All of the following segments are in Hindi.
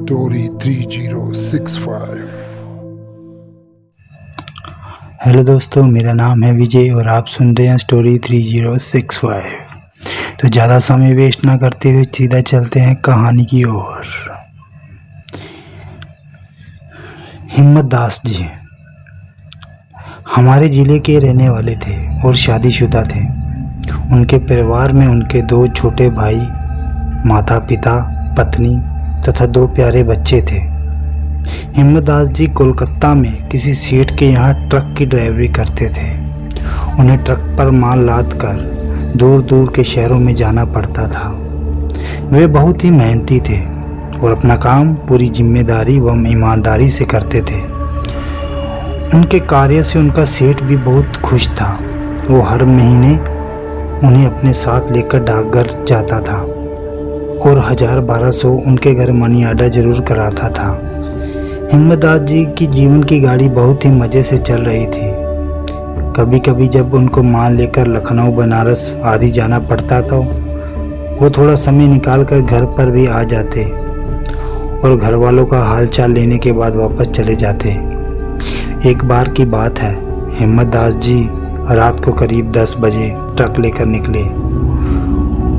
स्टोरी 3065। हेलो दोस्तों, मेरा नाम है विजय और आप सुन रहे हैं स्टोरी 3065। तो ज़्यादा समय वेस्ट ना करते हुए सीधा चलते हैं कहानी की ओर। हिम्मत दास जी हमारे ज़िले के रहने वाले थे और शादीशुदा थे। उनके परिवार में उनके 2 छोटे भाई, माता पिता, पत्नी तथा 2 प्यारे बच्चे थे। हिम्मत दास जी कोलकाता में किसी सेठ के यहाँ ट्रक की ड्राइवरी करते थे। उन्हें ट्रक पर माल लाद कर दूर दूर के शहरों में जाना पड़ता था। वे बहुत ही मेहनती थे और अपना काम पूरी जिम्मेदारी व ईमानदारी से करते थे। उनके कार्य से उनका सेठ भी बहुत खुश था। वो हर महीने उन्हें अपने साथ लेकर डाकघर जाता था और 1000-1200 उनके घर मनी आर्डर जरूर कराता था। हिम्मत दास जी की जीवन की गाड़ी बहुत ही मज़े से चल रही थी। कभी कभी जब उनको माल लेकर लखनऊ, बनारस आदि जाना पड़ता तो वो थोड़ा समय निकाल कर घर पर भी आ जाते और घर वालों का हालचाल लेने के बाद वापस चले जाते। एक बार की बात है, हिम्मत दास जी रात को करीब 10 बजे ट्रक लेकर निकले।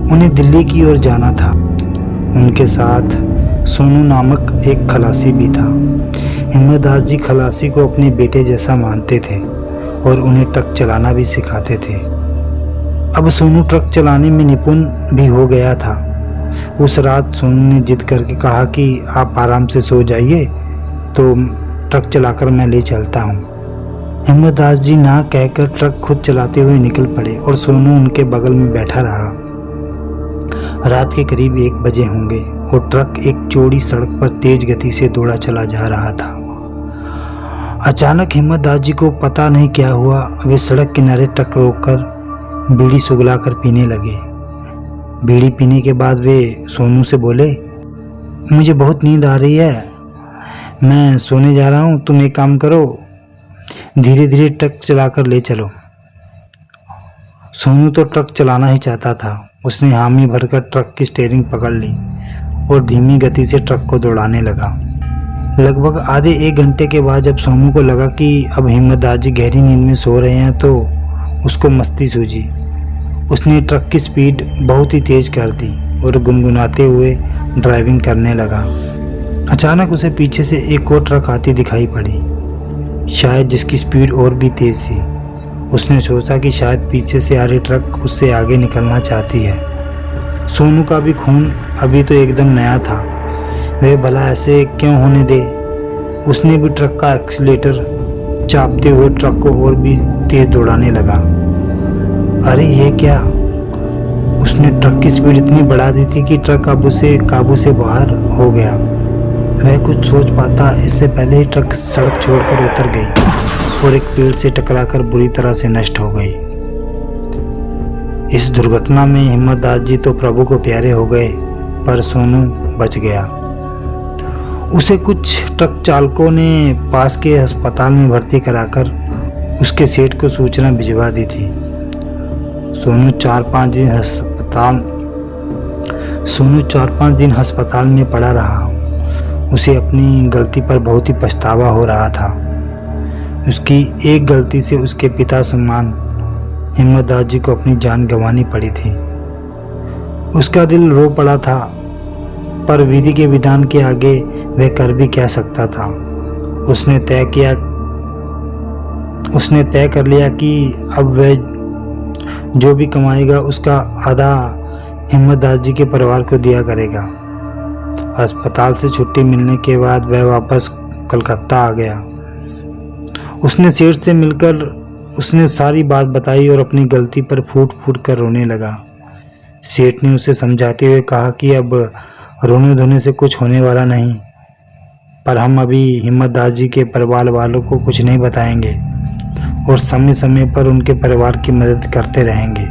उन्हें दिल्ली की ओर जाना था। उनके साथ सोनू नामक एक खलासी भी था। हिम्मत दास जी खलासी को अपने बेटे जैसा मानते थे और उन्हें ट्रक चलाना भी सिखाते थे। अब सोनू ट्रक चलाने में निपुण भी हो गया था। उस रात सोनू ने जिद करके कहा कि आप आराम से सो जाइए, तो ट्रक चलाकर मैं ले चलता हूँ। हिम्मत दास जी ना कहकर ट्रक खुद चलाते हुए निकल पड़े और सोनू उनके बगल में बैठा रहा। रात के करीब 1 बजे होंगे और ट्रक एक चौड़ी सड़क पर तेज गति से दौड़ा चला जा रहा था। अचानक हिम्मत दास जी को पता नहीं क्या हुआ, वे सड़क किनारे ट्रक रोककर बीड़ी सुगलाकर पीने लगे। बीड़ी पीने के बाद वे सोनू से बोले, मुझे बहुत नींद आ रही है, मैं सोने जा रहा हूँ। तुम एक काम करो, धीरे धीरे ट्रक चलाकर ले चलो। सोनू तो ट्रक चलाना ही चाहता था। उसने हामी भरकर ट्रक की स्टीयरिंग पकड़ ली और धीमी गति से ट्रक को दौड़ाने लगा। लगभग आधे 1 घंटे के बाद जब सोनू को लगा कि अब हिम्मत दास जी गहरी नींद में सो रहे हैं तो उसको मस्ती सूझी। उसने ट्रक की स्पीड बहुत ही तेज कर दी और गुनगुनाते हुए ड्राइविंग करने लगा। अचानक उसे पीछे से एक और ट्रक आती दिखाई पड़ी, शायद जिसकी स्पीड और भी तेज थी। उसने सोचा कि शायद पीछे से आ रही ट्रक उससे आगे निकलना चाहती है। सोनू का भी खून अभी तो एकदम नया था, वह भला ऐसे क्यों होने दे। उसने भी ट्रक का एक्सीलेटर चापते हुए ट्रक को और भी तेज दौड़ाने लगा। अरे ये क्या! उसने ट्रक की स्पीड इतनी बढ़ा दी थी कि ट्रक अब उसे काबू से बाहर हो गया। वह कुछ सोच पाता इससे पहले ही ट्रक सड़क छोड़कर उतर गई और एक पेड़ से टकराकर बुरी तरह से नष्ट हो गई। इस दुर्घटना में हिम्मत दास जी तो प्रभु को प्यारे हो गए, पर सोनू बच गया। उसे कुछ ट्रक चालकों ने पास के अस्पताल में भर्ती कराकर उसके सेठ को सूचना भिजवा दी थी। सोनू 4-5 दिन अस्पताल में पड़ा रहा। उसे अपनी गलती पर बहुत ही पछतावा हो रहा था। उसकी एक गलती से उसके पिता समान हिम्मत दास जी को अपनी जान गंवानी पड़ी थी। उसका दिल रो पड़ा था, पर विधि के विधान के आगे वह कर भी क्या सकता था। उसने तय कर लिया कि अब वह जो भी कमाएगा उसका आधा हिम्मत दास जी के परिवार को दिया करेगा। अस्पताल से छुट्टी मिलने के बाद वह वापस कलकत्ता आ गया। उसने सेठ से मिलकर उसने सारी बात बताई और अपनी गलती पर फूट फूट कर रोने लगा। सेठ ने उसे समझाते हुए कहा कि अब रोने धोने से कुछ होने वाला नहीं, पर हम अभी हिम्मत दास जी के परिवार वालों को कुछ नहीं बताएंगे और समय समय पर उनके परिवार की मदद करते रहेंगे।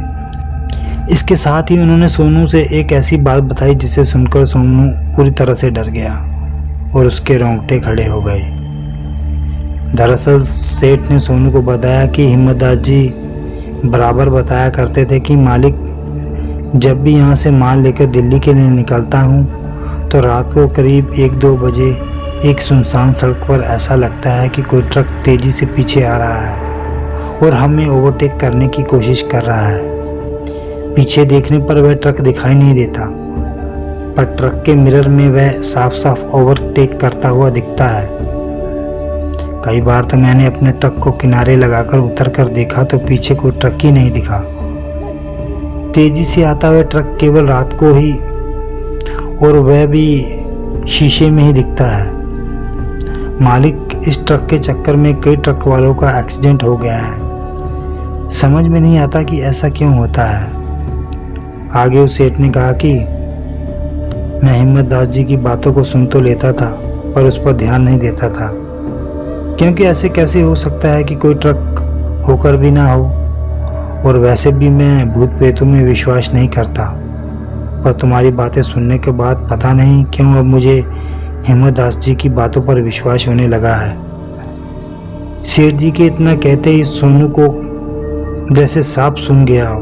इसके साथ ही उन्होंने सोनू से एक ऐसी बात बताई जिसे सुनकर सोनू पूरी तरह से डर गया और उसके रोंगटे खड़े हो गए। दरअसल सेठ ने सोनू को बताया कि हिम्मत दास जी बराबर बताया करते थे कि मालिक, जब भी यहाँ से माल लेकर दिल्ली के लिए निकलता हूँ तो रात को करीब 1-2 बजे एक सुनसान सड़क पर ऐसा लगता है कि कोई ट्रक तेजी से पीछे आ रहा है और हमें ओवरटेक करने की कोशिश कर रहा है। पीछे देखने पर वह ट्रक दिखाई नहीं देता, पर ट्रक के मिरर में वह साफ साफ ओवरटेक करता हुआ दिखता है। कई बार तो मैंने अपने ट्रक को किनारे लगाकर उतर कर देखा तो पीछे कोई ट्रक ही नहीं दिखा। तेजी से आता हुआ ट्रक केवल रात को ही, और वह भी शीशे में ही दिखता है। मालिक, इस ट्रक के चक्कर में कई ट्रक वालों का एक्सीडेंट हो गया है। समझ में नहीं आता कि ऐसा क्यों होता है। आगे उस सेठ ने कहा कि मैं हिम्मत दास जी की बातों को सुन तो लेता था, पर उस पर ध्यान नहीं देता था, क्योंकि ऐसे कैसे हो सकता है कि कोई ट्रक होकर भी ना हो। और वैसे भी मैं भूत प्रेतों में विश्वास नहीं करता, पर तुम्हारी बातें सुनने के बाद पता नहीं क्यों अब मुझे हिम्मत दास जी की बातों पर विश्वास होने लगा है। सेठ जी के इतना कहते ही सोनू को जैसे सांप सूंघ गया हो।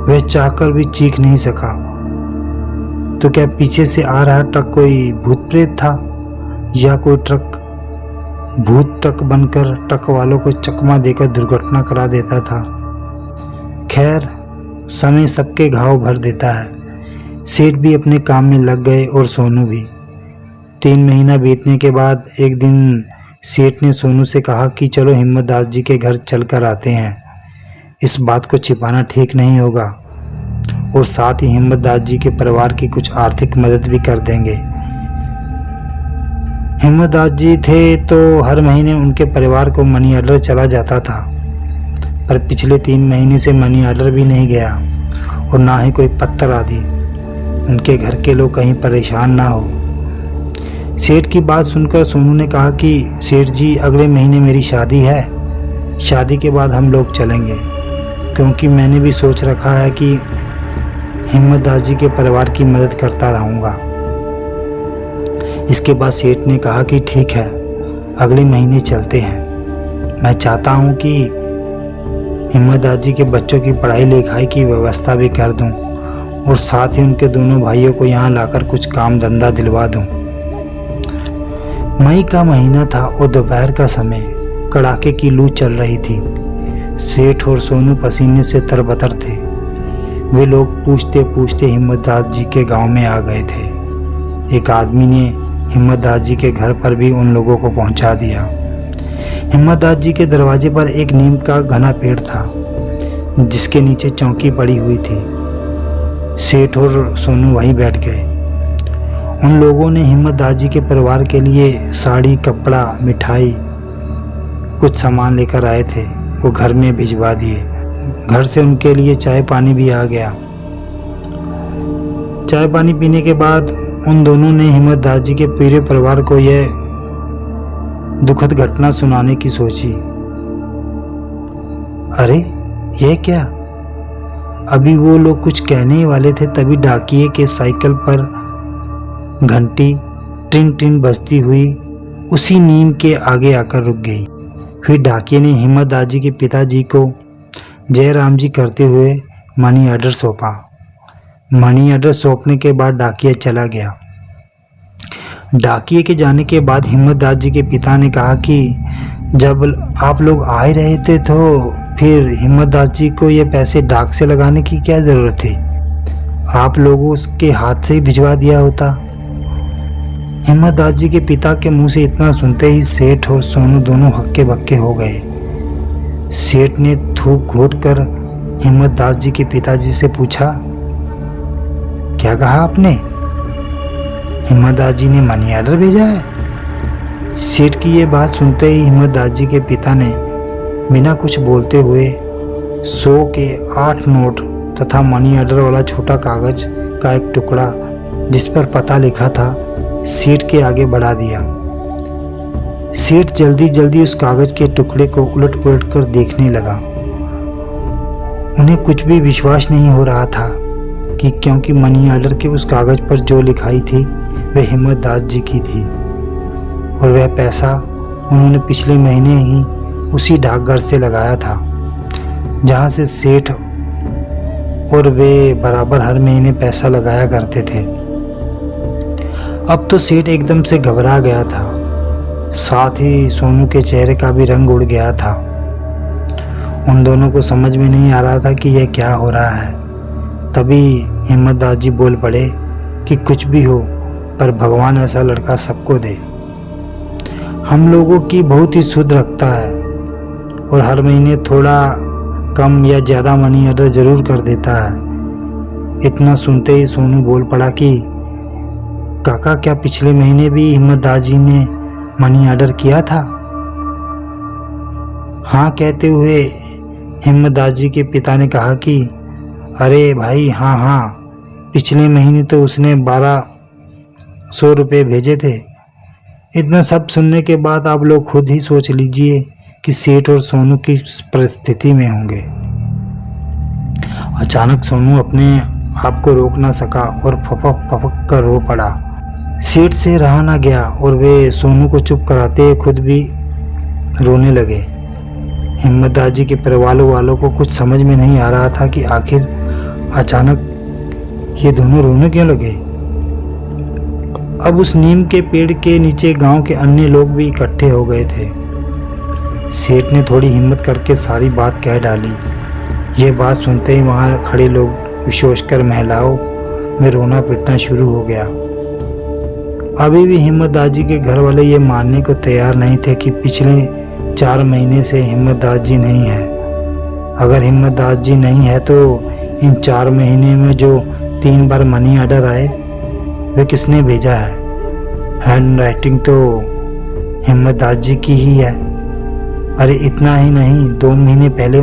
वह चाहकर भी चीख नहीं सका। तो क्या पीछे से आ रहा ट्रक कोई भूत प्रेत था, या कोई ट्रक भूत ट्रक बनकर ट्रक वालों को चकमा देकर दुर्घटना करा देता था। खैर, समय सबके घाव भर देता है। सेठ भी अपने काम में लग गए और सोनू भी। 3 महीना बीतने के बाद एक दिन सेठ ने सोनू से कहा कि चलो हिम्मत दास जी के घर चल कर आते हैं। इस बात को छिपाना ठीक नहीं होगा, और साथ ही हिम्मत दास जी के परिवार की कुछ आर्थिक मदद भी कर देंगे। हिम्मत दास जी थे तो हर महीने उनके परिवार को मनी ऑर्डर चला जाता था, पर पिछले 3 महीने से मनी ऑर्डर भी नहीं गया और ना ही कोई पत्तर आदि। उनके घर के लोग कहीं परेशान ना हो। सेठ की बात सुनकर सोनू ने कहा कि सेठ जी, अगले महीने मेरी शादी है। शादी के बाद हम लोग चलेंगे, क्योंकि मैंने भी सोच रखा है कि हिम्मत दास जी के परिवार की मदद करता रहूँगा। इसके बाद सेठ ने कहा कि ठीक है, अगले महीने चलते हैं। मैं चाहता हूँ कि हिम्मत दास जी के बच्चों की पढ़ाई लिखाई की व्यवस्था भी कर दूँ, और साथ ही उनके दोनों भाइयों को यहाँ लाकर कुछ काम धंधा दिलवा दूँ। मई का महीना था और दोपहर का समय। कड़ाके की लू चल रही थी। सेठ और सोनू पसीने से तरबतर थे। वे लोग पूछते पूछते हिम्मत दास जी के गांव में आ गए थे। एक आदमी ने हिम्मत दास जी के घर पर भी उन लोगों को पहुंचा दिया। हिम्मत दास जी के दरवाजे पर एक नीम का घना पेड़ था, जिसके नीचे चौकी पड़ी हुई थी। सेठ और सोनू वहीं बैठ गए। उन लोगों ने हिम्मत दास जी के परिवार के लिए साड़ी, कपड़ा, मिठाई, कुछ सामान लेकर आए थे, वो घर में भिजवा दिए। घर से उनके लिए चाय पानी भी आ गया। चाय पानी पीने के बाद उन दोनों ने हिम्मत दास जी के पूरे परिवार को यह दुखद घटना सुनाने की सोची। अरे, यह क्या? अभी वो लोग कुछ कहने ही वाले थे, तभी डाकिये के साइकिल पर घंटी टिन टिन बजती हुई उसी नीम के आगे आकर रुक गई। फिर डाकिये ने हिम्मत दास जी के पिताजी को जयराम जी करते हुए मनी ऑर्डर सौंपा। मनी ऑर्डर सौंपने के बाद डाकिया चला गया। डाकिये के जाने के बाद हिम्मत दास जी के पिता ने कहा कि जब आप लोग आ ही रहे थे तो फिर हिम्मत दास जी को ये पैसे डाक से लगाने की क्या ज़रूरत थी? आप लोगों उसके हाथ से ही भिजवा दिया होता। हिम्मत दास जी के पिता के मुंह से इतना सुनते ही सेठ और सोनू दोनों हक्के बक्के हो गए। सेठ ने थूक घोट कर हिम्मत दास जी के पिताजी से पूछा, क्या कहा आपने? हिम्मत दास जी ने मनी ऑर्डर भेजा है? सेठ की ये बात सुनते ही हिम्मत दास जी के पिता ने बिना कुछ बोलते हुए 100 के 8 नोट तथा मनी ऑर्डर वाला छोटा कागज का एक टुकड़ा जिस पर पता लिखा था, सेठ के आगे बढ़ा दिया। सेठ जल्दी जल्दी उस कागज के टुकड़े को उलट पुलट कर देखने लगा। उन्हें कुछ भी विश्वास नहीं हो रहा था कि क्योंकि मनी ऑर्डर के उस कागज पर जो लिखाई थी वह हिम्मत दास जी की थी, और वह पैसा उन्होंने पिछले महीने ही उसी डाकघर से लगाया था जहां से सेठ और वे बराबर हर महीने पैसा लगाया करते थे। अब तो सेठ एकदम से घबरा गया था, साथ ही सोनू के चेहरे का भी रंग उड़ गया था। उन दोनों को समझ में नहीं आ रहा था कि यह क्या हो रहा है। तभी हिम्मतदास जी बोल पड़े कि कुछ भी हो पर भगवान ऐसा लड़का सबको दे। हम लोगों की बहुत ही शुद्ध रखता है और हर महीने थोड़ा कम या ज़्यादा मनी ऑर्डर ज़रूर कर देता है। इतना सुनते ही सोनू बोल पड़ा कि काका, क्या पिछले महीने भी हिम्मतदास जी ने मनी ऑर्डर किया था? हाँ कहते हुए हिम्मतदास जी के पिता ने कहा कि अरे भाई, हाँ, पिछले महीने तो उसने 1200 रुपये भेजे थे। इतना सब सुनने के बाद आप लोग खुद ही सोच लीजिए कि सेठ और सोनू किस परिस्थिति में होंगे। अचानक सोनू अपने आप को रोक ना सका और फपक कर रो पड़ा। सेठ से रहा ना गया और वे सोनू को चुप कराते खुद भी रोने लगे। हिम्मतदास जी के परिवार वालों को कुछ समझ में नहीं आ रहा था कि आखिर अचानक ये दोनों रोने क्यों लगे। अब उस नीम के पेड़ के नीचे गांव के अन्य लोग भी इकट्ठे हो गए थे। सेठ ने थोड़ी हिम्मत करके सारी बात कह डाली। यह बात सुनते ही वहां खड़े लोग, विशेषकर महिलाओं में रोना पिटना शुरू हो गया। अभी भी हिम्मतदास जी के घर वाले ये मानने को तैयार नहीं थे कि पिछले 4 महीने से हिम्मतदास जी नहीं है। अगर हिम्मतदास जी नहीं है तो इन 4 महीने में जो 3 बार मनी ऑर्डर आए वे किसने भेजा है? हैंड राइटिंग तो हिम्मतदास जी की ही है। अरे इतना ही नहीं, 2 महीने पहले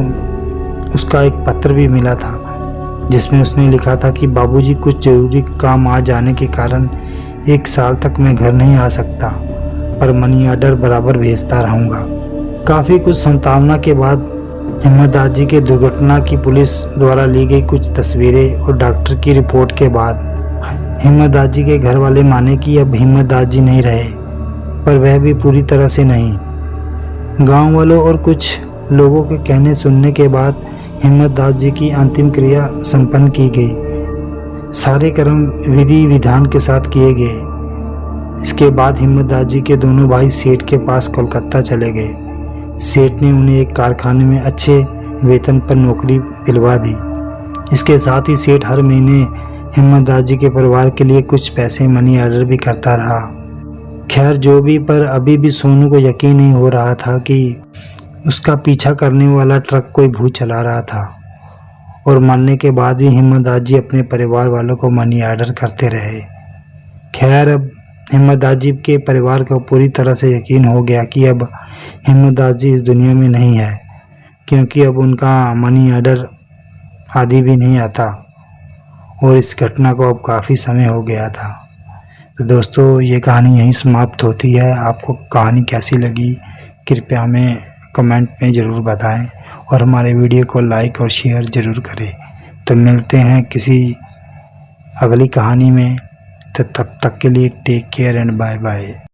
उसका एक पत्र भी मिला था जिसमें उसने लिखा था कि बाबूजी, कुछ ज़रूरी काम आ जाने के कारण 1 साल तक मैं घर नहीं आ सकता, पर मनी ऑर्डर बराबर भेजता रहूँगा। काफ़ी कुछ संतावना के बाद हिम्मतदास जी के दुर्घटना की पुलिस द्वारा ली गई कुछ तस्वीरें और डॉक्टर की रिपोर्ट के बाद हिम्मतदास जी के घर वाले माने कि अब हिम्मतदास जी नहीं रहे, पर वह भी पूरी तरह से नहीं। गांव वालों और कुछ लोगों के कहने सुनने के बाद हिम्मतदास जी की अंतिम क्रिया संपन्न की गई। सारे कर्म विधि विधान के साथ किए गए। इसके बाद हिम्मतदास जी के दोनों भाई सेठ के पास कोलकाता चले गए। सेठ ने उन्हें एक कारखाने में अच्छे वेतन पर नौकरी दिलवा दी। इसके साथ ही सेठ हर महीने हिम्मतदास जी के परिवार के लिए कुछ पैसे मनी ऑर्डर भी करता रहा। खैर जो भी, पर अभी भी सोनू को यकीन नहीं हो रहा था कि उसका पीछा करने वाला ट्रक कोई भूत चला रहा था। और मरने के बाद भी हिम्मतदास जी अपने परिवार वालों को मनी ऑर्डर करते रहे। खैर अब हिम्मतदास जी के परिवार को पूरी तरह से यकीन हो गया कि अब हिम्मतदास जी इस दुनिया में नहीं है, क्योंकि अब उनका मनी ऑर्डर आदि भी नहीं आता और इस घटना को अब काफ़ी समय हो गया था। तो दोस्तों, ये कहानी यहीं समाप्त होती है। आपको कहानी कैसी लगी कृपया हमें कमेंट में ज़रूर बताएं और हमारे वीडियो को लाइक और शेयर ज़रूर करें। तो मिलते हैं किसी अगली कहानी में। तो तब तक के लिए take care and bye bye.